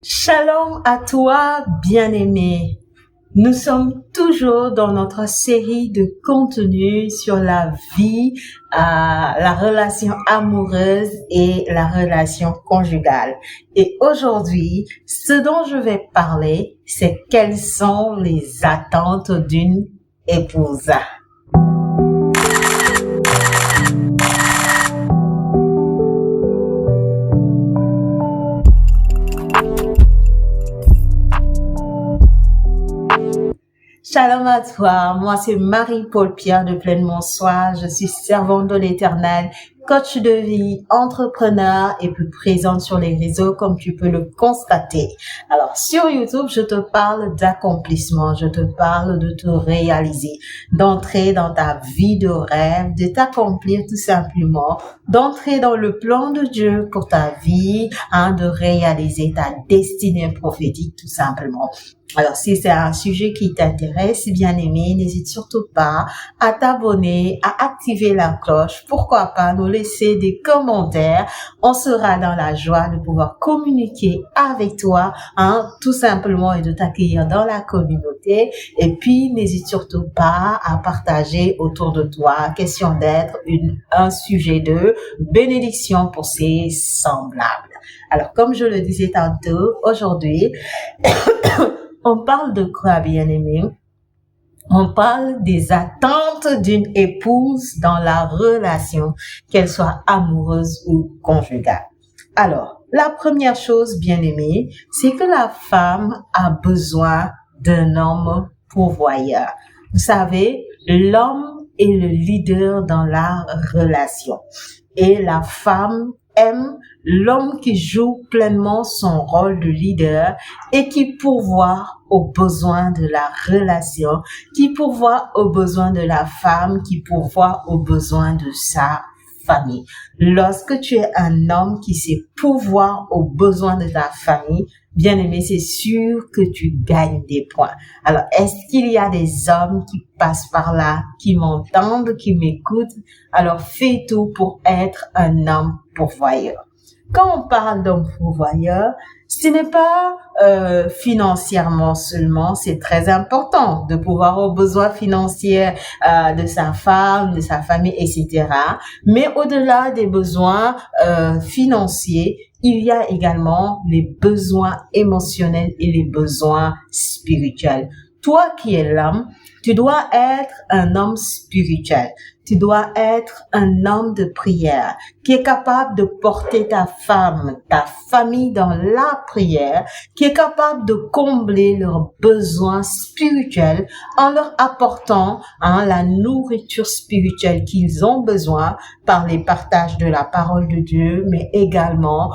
Shalom à toi, bien-aimé. Nous sommes toujours dans notre série de contenus sur la vie, la relation amoureuse et la relation conjugale. Et aujourd'hui, ce dont je vais parler, c'est quelles sont les attentes d'une épouse. Shalom à toi, moi c'est Marie-Paul Pierre de Pleinement Soi, je suis servante de l'Éternel, coach de vie, entrepreneur et plus présente sur les réseaux comme tu peux le constater. Alors sur YouTube, je te parle d'accomplissement, je te parle de te réaliser, d'entrer dans ta vie de rêve, de t'accomplir tout simplement, d'entrer dans le plan de Dieu pour ta vie, de réaliser ta destinée prophétique tout simplement. Alors, si c'est un sujet qui t'intéresse, bien-aimé, n'hésite surtout pas à t'abonner, à activer la cloche. Pourquoi pas nous laisser des commentaires. On sera dans la joie de pouvoir communiquer avec toi, tout simplement, et de t'accueillir dans la communauté. Et puis, n'hésite surtout pas à partager autour de toi, question d'être un sujet de bénédiction pour ses semblables. Alors, comme je le disais tantôt, aujourd'hui, on parle de quoi, bien-aimé? On parle des attentes d'une épouse dans la relation, qu'elle soit amoureuse ou conjugale. Alors, la première chose, bien-aimé, c'est que la femme a besoin d'un homme pourvoyeur. Vous savez, l'homme est le leader dans la relation et la femme aime l'homme qui joue pleinement son rôle de leader et qui pourvoit aux besoins de la relation, qui pourvoit aux besoins de la femme, qui pourvoit aux besoins de sa famille. Lorsque tu es un homme qui sait pourvoir aux besoins de ta famille, bien-aimé, c'est sûr que tu gagnes des points. Alors, est-ce qu'il y a des hommes qui passent par là, qui m'entendent, qui m'écoutent? Alors, fais tout pour être un homme pourvoyeur. Quand on parle d'homme pourvoyeur, ce n'est pas financièrement seulement, c'est très important de pouvoir aux besoins financiers de sa femme, de sa famille, etc. Mais au-delà des besoins financiers, il y a également les besoins émotionnels et les besoins spirituels. Toi qui es l'homme, tu dois être un homme spirituel. Tu dois être un homme de prière qui est capable de porter ta femme, ta famille dans la prière, qui est capable de combler leurs besoins spirituels en leur apportant la nourriture spirituelle qu'ils ont besoin par les partages de la parole de Dieu, mais également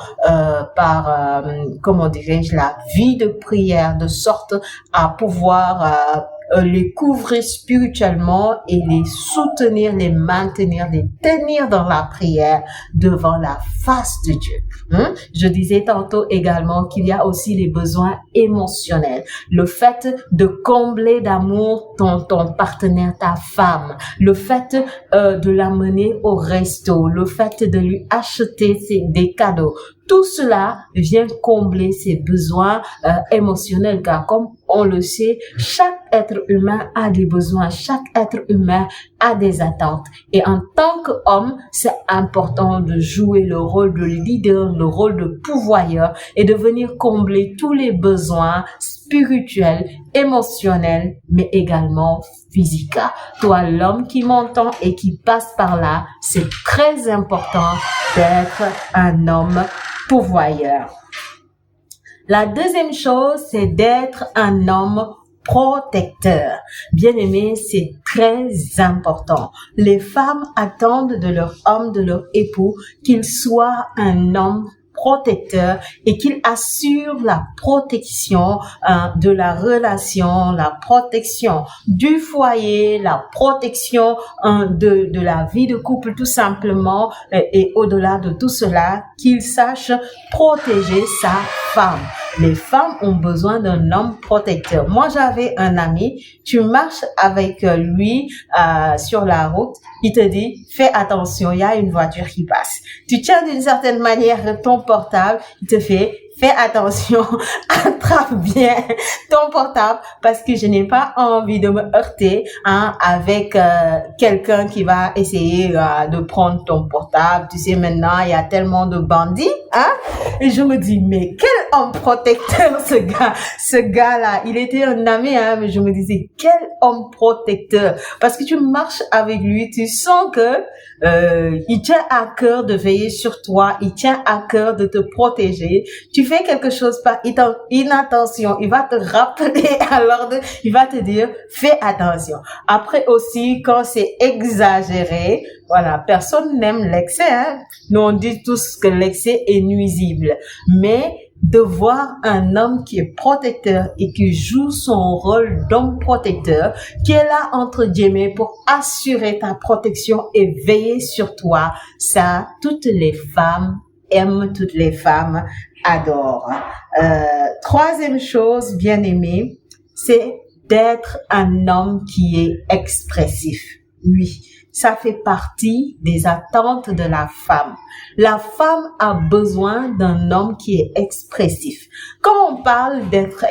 par, la vie de prière, de sorte à pouvoir les couvrir spirituellement et les soutenir, les maintenir, les tenir dans la prière devant la face de Dieu. Je disais tantôt également qu'il y a aussi les besoins émotionnels. Le fait de combler d'amour ton partenaire, ta femme. Le fait de l'amener au resto. Le fait de lui acheter des cadeaux. Tout cela vient combler ses besoins émotionnels, car comme on le sait, chaque être humain a des besoins, chaque être humain a des attentes. Et en tant qu'homme, c'est important de jouer le rôle de leader, le rôle de pourvoyeur et de venir combler tous les besoins spirituels, émotionnels, mais également physiques. Toi, l'homme qui m'entend et qui passe par là, c'est très important d'être un homme pourvoyeur. La deuxième chose, c'est d'être un homme protecteur. Bien-aimé, c'est très important. Les femmes attendent de leur homme, de leur époux, qu'il soit un homme protecteur et qu'il assure la protection de la relation, la protection du foyer, la protection de la vie de couple tout simplement, et au-delà de tout cela, qu'il sache protéger sa femme. Les femmes ont besoin d'un homme protecteur. Moi, j'avais un ami, tu marches avec lui sur la route, il te dit, fais attention, il y a une voiture qui passe. Tu tiens d'une certaine manière ton portable, il te fait, fais attention, attrape bien ton portable parce que je n'ai pas envie de me heurter avec quelqu'un qui va essayer de prendre ton portable. Tu sais, maintenant, il y a tellement de bandits. Et je me dis, mais quel homme protecteur ce gars-là. Il était un ami, mais je me disais, quel homme protecteur. Parce que tu marches avec lui, tu sens que il tient à cœur de veiller sur toi, il tient à cœur de te protéger. Tu fais quelque chose par inattention, il va te rappeler à l'ordre, il va te dire, fais attention. Après aussi, quand c'est exagéré, voilà, personne n'aime l'excès. Nous, on dit tous que l'excès est nuisible. Mais de voir un homme qui est protecteur et qui joue son rôle d'homme protecteur, qui est là entre guillemets pour assurer ta protection et veiller sur toi, ça, toutes les femmes aiment, toutes les femmes adorent. Troisième chose, bien aimée, c'est d'être un homme qui est expressif. Oui, ça fait partie des attentes de la femme. La femme a besoin d'un homme qui est expressif. Quand on parle d'être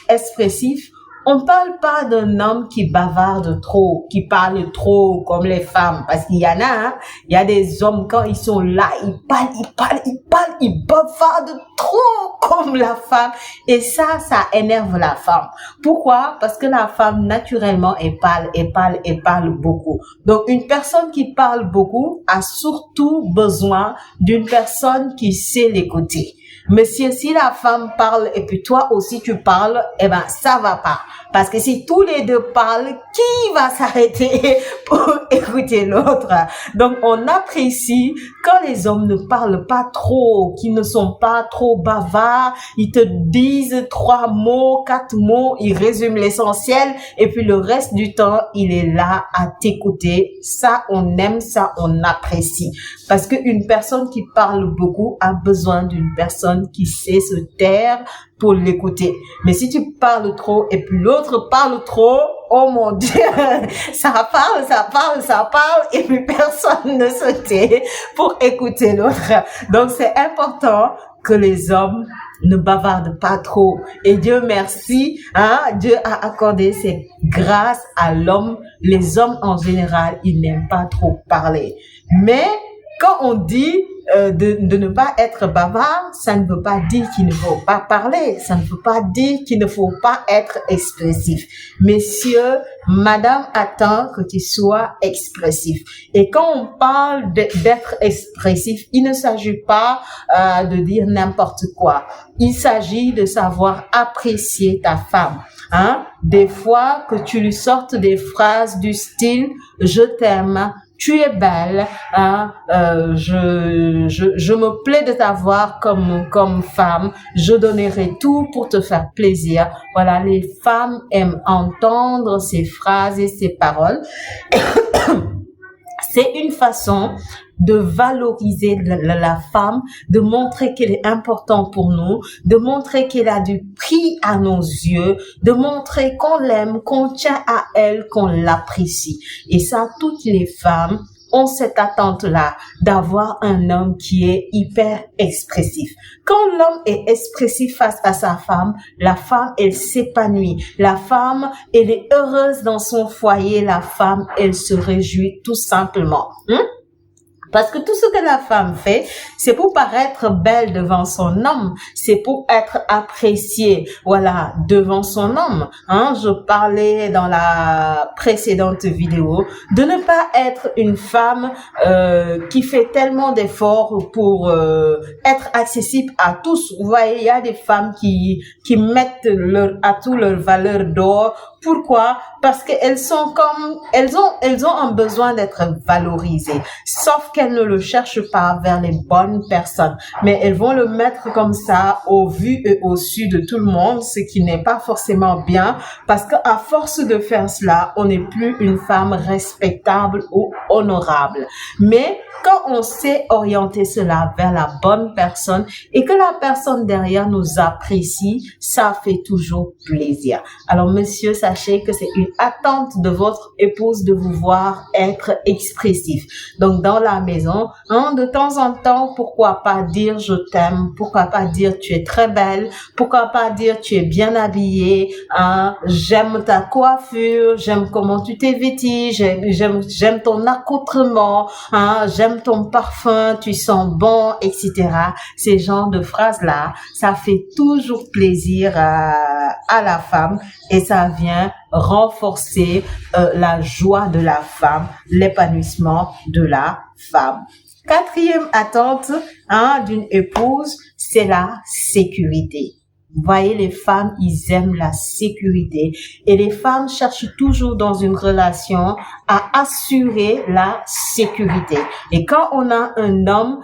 expressif, on parle pas d'un homme qui bavarde trop, qui parle trop comme les femmes. Parce qu'il y en a, il y a des hommes, quand ils sont là, ils bavardent trop comme la femme. Et ça énerve la femme. Pourquoi? Parce que la femme, naturellement, elle parle beaucoup. Donc, une personne qui parle beaucoup a surtout besoin d'une personne qui sait l'écouter. Monsieur, si la femme parle et puis toi aussi tu parles, ça va pas. Parce que si tous les deux parlent, qui va s'arrêter pour écouter l'autre? Donc, on apprécie quand les hommes ne parlent pas trop, qu'ils ne sont pas trop bavards, ils te disent 3 mots, 4 mots, ils résument l'essentiel et puis le reste du temps, il est là à t'écouter. Ça, on aime, ça, on apprécie. Parce qu'une personne qui parle beaucoup a besoin d'une personne qui sait se taire pour l'écouter. Mais si tu parles trop et puis l'autre parle trop, oh mon Dieu, ça parle et puis personne ne se tait pour écouter l'autre. Donc c'est important que les hommes ne bavardent pas trop. Et Dieu merci, Dieu a accordé cette grâce à l'homme. Les hommes en général, ils n'aiment pas trop parler. Mais quand on dit de ne pas être bavard, ça ne veut pas dire qu'il ne faut pas parler, ça ne veut pas dire qu'il ne faut pas être expressif. Messieurs, madame attend que tu sois expressif. Et quand on parle d'être expressif, il ne s'agit pas de dire n'importe quoi. Il s'agit de savoir apprécier ta femme. Des fois que tu lui sortes des phrases du style « je t'aime », tu es belle, je me plais de t'avoir comme femme, je donnerai tout pour te faire plaisir. Voilà, les femmes aiment entendre ces phrases et ces paroles. C'est une façon de valoriser la femme, de montrer qu'elle est importante pour nous, de montrer qu'elle a du prix à nos yeux, de montrer qu'on l'aime, qu'on tient à elle, qu'on l'apprécie. Et ça, toutes les femmes ont cette attente-là d'avoir un homme qui est hyper expressif. Quand l'homme est expressif face à sa femme, la femme, elle s'épanouit. La femme, elle est heureuse dans son foyer. La femme, elle se réjouit tout simplement. Parce que tout ce que la femme fait, c'est pour paraître belle devant son homme, c'est pour être appréciée, voilà, devant son homme. Je parlais dans la précédente vidéo de ne pas être une femme qui fait tellement d'efforts pour être accessible à tous. Vous voyez, il y a des femmes qui mettent à tout leur valeur d'or. Pourquoi? Parce qu'elles sont elles ont un besoin d'être valorisées. Sauf qu'elles ne le cherchent pas vers les bonnes personnes. Mais elles vont le mettre comme ça au vu et au su de tout le monde, ce qui n'est pas forcément bien. Parce qu'à force de faire cela, on n'est plus une femme respectable ou honorable. Mais quand on sait orienter cela vers la bonne personne et que la personne derrière nous apprécie, ça fait toujours plaisir. Alors, monsieur, sachez que c'est une attente de votre épouse de vous voir être expressif. Donc, dans la maison, hein, de temps en temps, pourquoi pas dire je t'aime, pourquoi pas dire tu es très belle, pourquoi pas dire tu es bien habillée, hein, j'aime ta coiffure, j'aime comment tu t'es vêtie, j'aime ton accoutrement, hein, j'aime ton parfum, tu sens bon, etc. Ces genres de phrases-là, ça fait toujours plaisir à la femme et ça vient renforcer la joie de la femme, l'épanouissement de la femme. Quatrième attente, hein, d'une épouse, c'est la sécurité. Vous voyez, les femmes, ils aiment la sécurité et les femmes cherchent toujours dans une relation à assurer la sécurité. Et quand on a un homme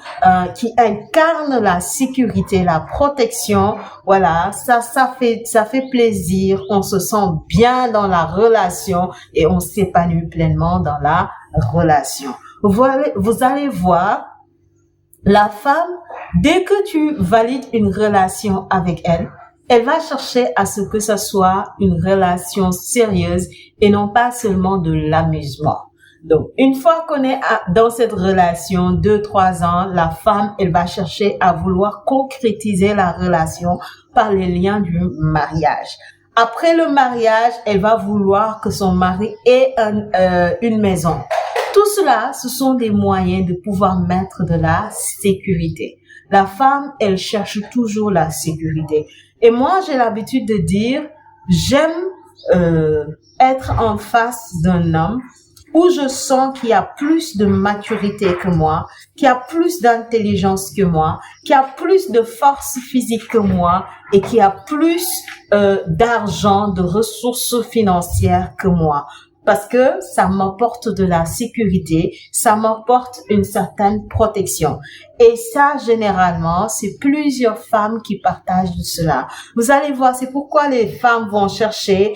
qui incarne la sécurité, la protection, voilà, ça fait plaisir, on se sent bien dans la relation et on s'épanouit pleinement dans la relation. Vous allez voir, la femme, dès que tu valides une relation avec elle, elle va chercher à ce que ce soit une relation sérieuse et non pas seulement de l'amusement. Donc, une fois qu'on est dans cette relation, 2-3 ans, la femme, elle va chercher à vouloir concrétiser la relation par les liens du mariage. Après le mariage, elle va vouloir que son mari ait une maison. Tout cela, ce sont des moyens de pouvoir mettre de la sécurité. La femme, elle cherche toujours la sécurité. Et moi, j'ai l'habitude de dire, j'aime être en face d'un homme où je sens qu'il y a plus de maturité que moi, qu'il y a plus d'intelligence que moi, qu'il y a plus de force physique que moi et qu'il y a plus d'argent, de ressources financières que moi. Parce que ça m'apporte de la sécurité, ça m'apporte une certaine protection. Et ça, généralement, c'est plusieurs femmes qui partagent cela. Vous allez voir, c'est pourquoi les femmes vont chercher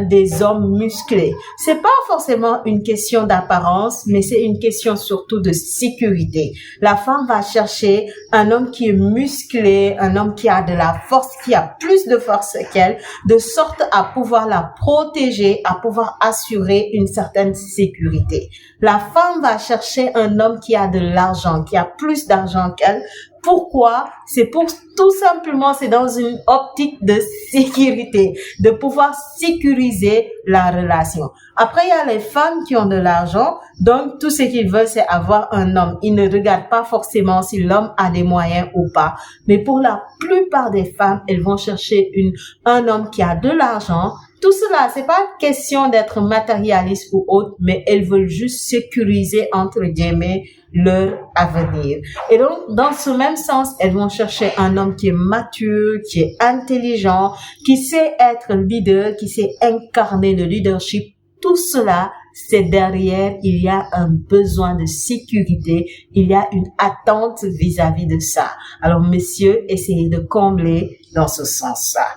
des hommes musclés. C'est pas forcément une question d'apparence, mais c'est une question surtout de sécurité. La femme va chercher un homme qui est musclé, un homme qui a de la force, qui a plus de force qu'elle, de sorte à pouvoir la protéger, à pouvoir assurer une certaine sécurité. La femme va chercher un homme qui a de l'argent, qui a plus d'argent qu'elle. Pourquoi? C'est pour tout simplement, c'est dans une optique de sécurité, de pouvoir sécuriser la relation. Après, il y a les femmes qui ont de l'argent, donc tout ce qu'ils veulent, c'est avoir un homme. Ils ne regardent pas forcément si l'homme a des moyens ou pas. Mais pour la plupart des femmes, elles vont chercher un homme qui a de l'argent. Tout cela, c'est pas question d'être matérialiste ou autre, mais elles veulent juste sécuriser, entre guillemets, leur avenir. Et donc, dans ce même sens, elles vont chercher un homme qui est mature, qui est intelligent, qui sait être leader, qui sait incarner le leadership. Tout cela, c'est derrière, il y a un besoin de sécurité, il y a une attente vis-à-vis de ça. Alors, messieurs, essayez de combler dans ce sens-là.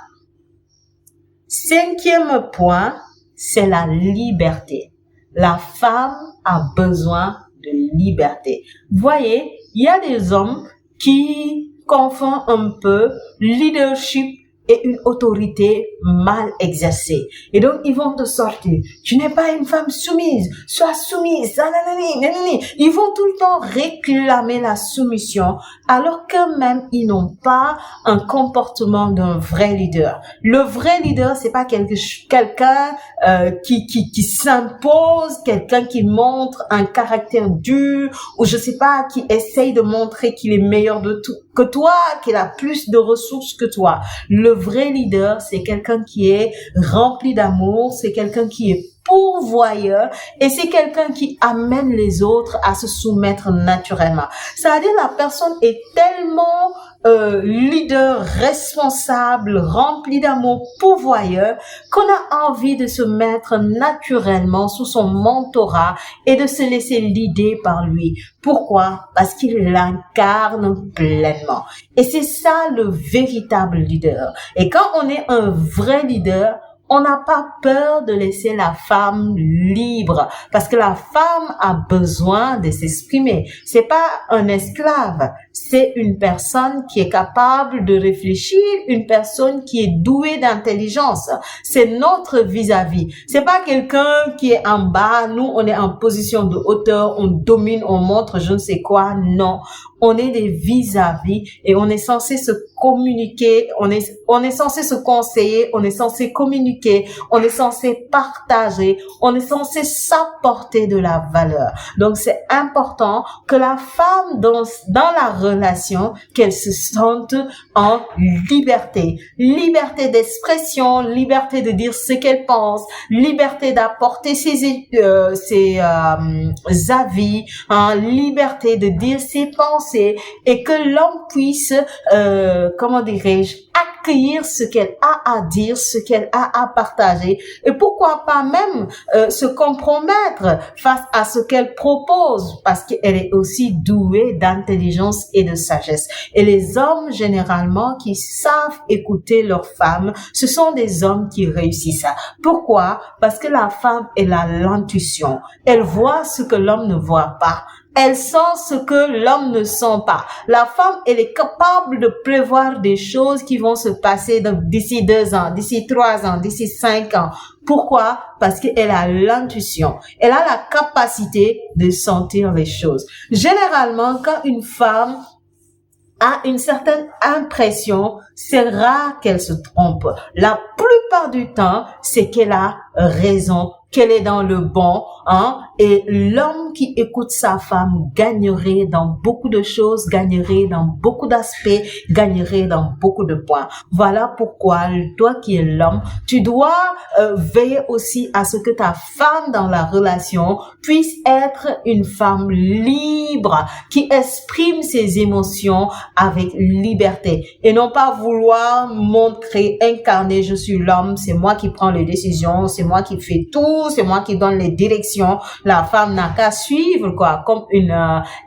Cinquième point, c'est la liberté. La femme a besoin de liberté. Voyez, il y a des hommes qui confondent un peu leadership et une autorité mal exercée. Et donc, ils vont te sortir. Tu n'es pas une femme soumise. Sois soumise. Ils vont tout le temps réclamer la soumission, alors qu'eux-mêmes, ils n'ont pas un comportement d'un vrai leader. Le vrai leader, c'est pas quelqu'un qui s'impose, quelqu'un qui montre un caractère dur, ou je sais pas, qui essaye de montrer qu'il est meilleur que toi, qu'il a plus de ressources que toi. Le vrai leader, c'est quelqu'un qui est rempli d'amour, c'est quelqu'un qui est pourvoyeur et c'est quelqu'un qui amène les autres à se soumettre naturellement. C'est-à-dire la personne est tellement leader, responsable, rempli d'amour, pourvoyeur, qu'on a envie de se mettre naturellement sous son mentorat et de se laisser guider par lui. Pourquoi? Parce qu'il l'incarne pleinement. Et c'est ça le véritable leader. Et quand on est un vrai leader, On n'a pas peur de laisser la femme libre parce que la femme a besoin de s'exprimer. C'est pas un esclave, c'est une personne qui est capable de réfléchir, une personne qui est douée d'intelligence. C'est notre vis-à-vis. C'est pas quelqu'un qui est en bas, nous on est en position de hauteur, on domine, on montre je ne sais quoi. Non, on est des vis-à-vis et on est censé se communiquer, on est censé se conseiller, on est censé communiquer, on est censé partager, on est censé s'apporter de la valeur. Donc c'est important que la femme dans la relation, qu'elle se sente en liberté. Liberté d'expression, liberté de dire ce qu'elle pense, liberté d'apporter ses avis, liberté de dire ses pensées et que l'homme puisse, accueillir ce qu'elle a à dire, ce qu'elle a à partager et pourquoi pas même se compromettre face à ce qu'elle propose parce qu'elle est aussi douée d'intelligence et de sagesse. Et les hommes généralement qui savent écouter leurs femmes, ce sont des hommes qui réussissent. Pourquoi? Parce que la femme, elle a l'intuition. Elle voit ce que l'homme ne voit pas. Elle sent ce que l'homme ne sent pas. La femme, elle est capable de prévoir des choses qui vont se passer d'ici 2 ans, d'ici 3 ans, d'ici 5 ans. Pourquoi? Parce qu'elle a l'intuition. Elle a la capacité de sentir les choses. Généralement, quand une femme a une certaine impression, c'est rare qu'elle se trompe. La plupart du temps, c'est qu'elle a raison, qu'elle est dans le bon, et l'homme qui écoute sa femme gagnerait dans beaucoup de choses, gagnerait dans beaucoup d'aspects, gagnerait dans beaucoup de points. Voilà pourquoi, toi qui es l'homme, tu dois veiller aussi à ce que ta femme dans la relation puisse être une femme libre, qui exprime ses émotions avec liberté et non pas vouloir montrer, incarner, je suis l'homme, c'est moi qui prends les décisions, c'est moi qui fais tout, c'est moi qui donne les directions. La femme n'a qu'à suivre, quoi, comme une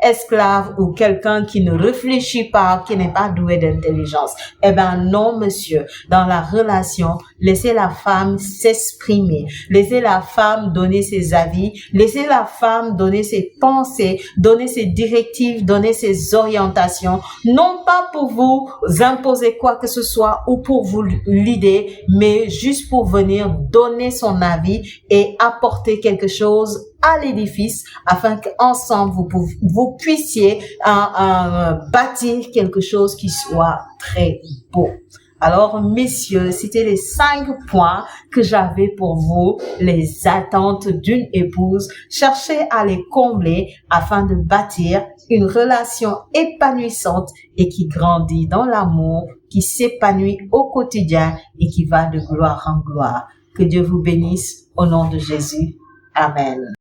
esclave ou quelqu'un qui ne réfléchit pas, qui n'est pas doué d'intelligence. Eh ben non, monsieur. Dans la relation, laissez la femme s'exprimer. Laissez la femme donner ses avis. Laissez la femme donner ses pensées, donner ses directives, donner ses orientations. Non pas pour vous imposer quoi que ce soit ou pour vous l'idée, mais juste pour venir donner son avis et apporter quelque chose à l'édifice afin qu'ensemble vous puissiez bâtir quelque chose qui soit très beau. Alors, messieurs, c'était les 5 points que j'avais pour vous, les attentes d'une épouse. Cherchez à les combler afin de bâtir une relation épanouissante et qui grandit dans l'amour, qui s'épanouit au quotidien et qui va de gloire en gloire. Que Dieu vous bénisse au nom de Jésus. Amen.